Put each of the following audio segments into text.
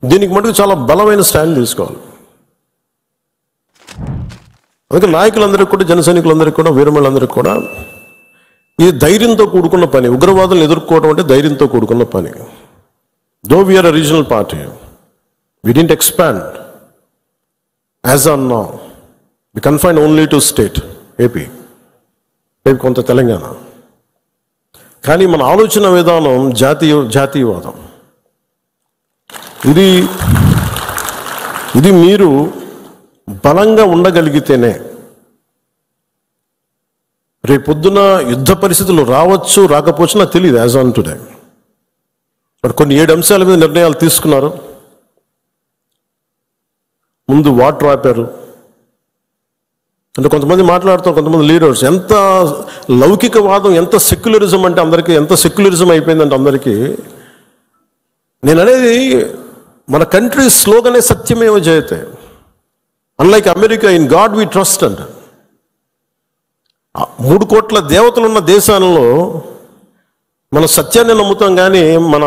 దీనికి మటుకు చాలా బలమైన స్టాండ్ తీసుకోవాలి. అందుకే నాయకులందరికీ కూడా, జన సైనికులందరికీ కూడా, వీరమలందరికీ కూడా ఇది ధైర్యంతో కూడుకున్న పని. ఉగ్రవాదులను ఎదుర్కోవడం అంటే ధైర్యంతో కూడుకున్న పని. Though we are a regional party, we didn't expand as on now. We confined only to state, AP, కొంత తెలంగాణ. కానీ మన ఆలోచన విధానం జాతీయవాదం. ఇది మీరు బలంగా ఉండగలిగితేనే రేపొద్దున యుద్ధ పరిస్థితులు రావచ్చు, రాకపోవచ్చు నాకు తెలియదు యాజ్ ఆన్ టుడే. బట్ కొన్ని 7 అంశాల మీద నిర్ణయాలు తీసుకున్నారు. ముందు వాటర్ ఆపారు. అంటే కొంతమంది మాట్లాడుతారు, కొంతమంది లీడర్స్ ఎంత లౌకికవాదం, ఎంత సెక్యులరిజం అంటే అందరికీ, ఎంత సెక్యులరిజం అయిపోయిందంటే అందరికీ. నేను అనేది మన కంట్రీ స్లోగనే సత్యమేవ జయతే. Unlike America, in God we trust అంట. 3 కోట్ల దేవతలు ఉన్న దేశాలలో మన సత్యాన్ని నమ్ముతాం, కానీ మన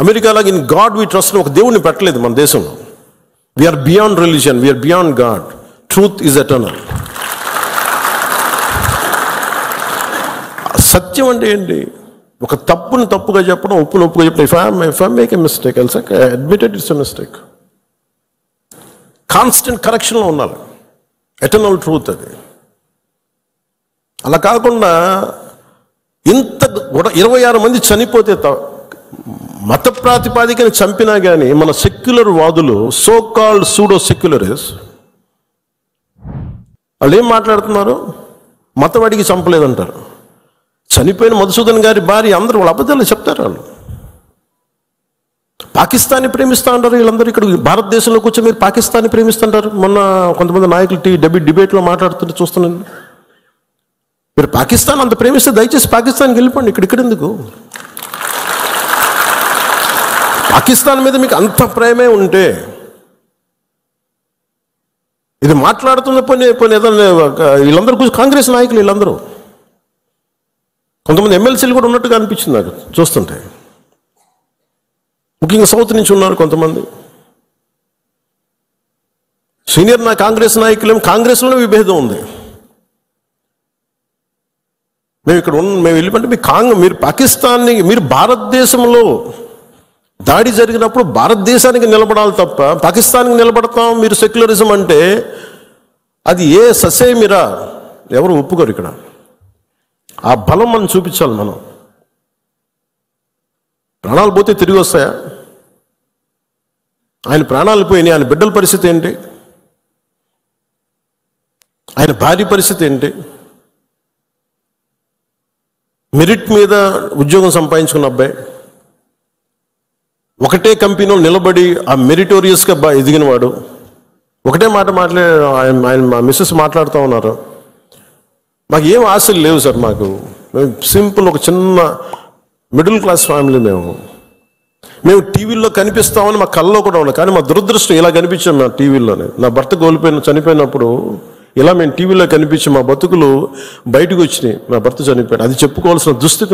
అమెరికాలాగా ఇన్ గాడ్ వి ట్రస్ట్ ఒక దేవుడిని పెట్టలేదు మన దేశంలో. We are beyond religion, we are beyond God. Truth is eternal. సత్యం అంటే ఏంటి? ఒక తప్పుని తప్పుగా చెప్పడం, ఒప్పుని ఒప్పుగా చెప్పడం. If I make a mistake, I'll say admitted it's a mistake. Constant కరెక్షన్లో ఉండాలి. ఎటర్నల్ ట్రూత్ అది. అలా కాకుండా ఇంత 26 మంది చనిపోతే మత ప్రాతిపాదికని చంపినా కానీ మన సెక్యులర్ వాదులు, సో కాల్డ్ సూడో సెక్యులరిస్, వాళ్ళు ఏం మాట్లాడుతున్నారు? మతవాడికి చంపలేదంటారు. చనిపోయిన మధుసూదన్ గారి భార్య, అందరూ వాళ్ళ అబద్ధాలు చెప్తారు. వాళ్ళు పాకిస్తాన్ని ప్రేమిస్తూ ఉంటారు. వీళ్ళందరూ ఇక్కడ భారతదేశంలో కూర్చొని మీరు పాకిస్తాన్ని ప్రేమిస్తుంటారు. మొన్న కొంతమంది నాయకులు డిబేట్లో మాట్లాడుతుంటే చూస్తున్నాను. మీరు పాకిస్తాన్ అంత ప్రేమిస్తే దయచేసి పాకిస్తాన్కి వెళ్ళిపోండి. ఇక్కడ ఎందుకు? పాకిస్తాన్ మీద మీకు అంత ప్రేమే ఉంటే ఇది మాట్లాడుతున్న పని ఏదైనా వీళ్ళందరూ కాంగ్రెస్ నాయకులు, వీళ్ళందరూ కొంతమంది ఎమ్మెల్సీలు కూడా ఉన్నట్టుగా అనిపించింది నాకు చూస్తుంటే. ముఖ్యంగా సౌత్ నుంచి ఉన్నారు కొంతమంది సీనియర్ కాంగ్రెస్ నాయకులు. కాంగ్రెస్లోనే విభేదం ఉంది. మేము వెళ్ళిపోతే మీరు పాకిస్తాన్ని, మీరు భారతదేశంలో దాడి జరిగినప్పుడు భారతదేశానికి నిలబడాలి తప్ప పాకిస్తాన్కి నిలబడతాం మీరు సెక్యులరిజం అంటే అది ఏ ససేమిరా ఎవరు ఒప్పుకోరు. ఇక్కడ ఆ బలం మనం చూపించాలి. మనం ప్రాణాలు పోతే తిరిగి వస్తాయా? ఆయన ప్రాణాలు పోయినాయి. ఆయన బిడ్డల పరిస్థితి ఏంటి? ఆయన భార్య పరిస్థితి ఏంటి? మెరిట్ మీద ఉద్యోగం సంపాదించుకున్న అబ్బాయి, ఒకటే కంపెనీలో నిలబడి ఆ మెరిటోరియస్గా ఎదిగినవాడు. ఒకటే మాట ఆయన మా మిస్సెస్ మాట్లాడుతూ ఉన్నారు, మాకు ఏం ఆశలు లేవు సార్, మేము సింపుల్ ఒక చిన్న మిడిల్ క్లాస్ ఫ్యామిలీ. మేము టీవీల్లో కనిపిస్తామని మా కళ్ళలో కూడా ఉన్నాం, కానీ మా దురదృష్టం ఇలా కనిపించాం మా టీవీలోనే. నా భర్త చనిపోయినప్పుడు ఇలా మేము టీవీలో కనిపించి మా బతుకులు బయటకు వచ్చినాయి. నా భర్త చనిపోయాడు, అది చెప్పుకోవాల్సిన దుస్థితి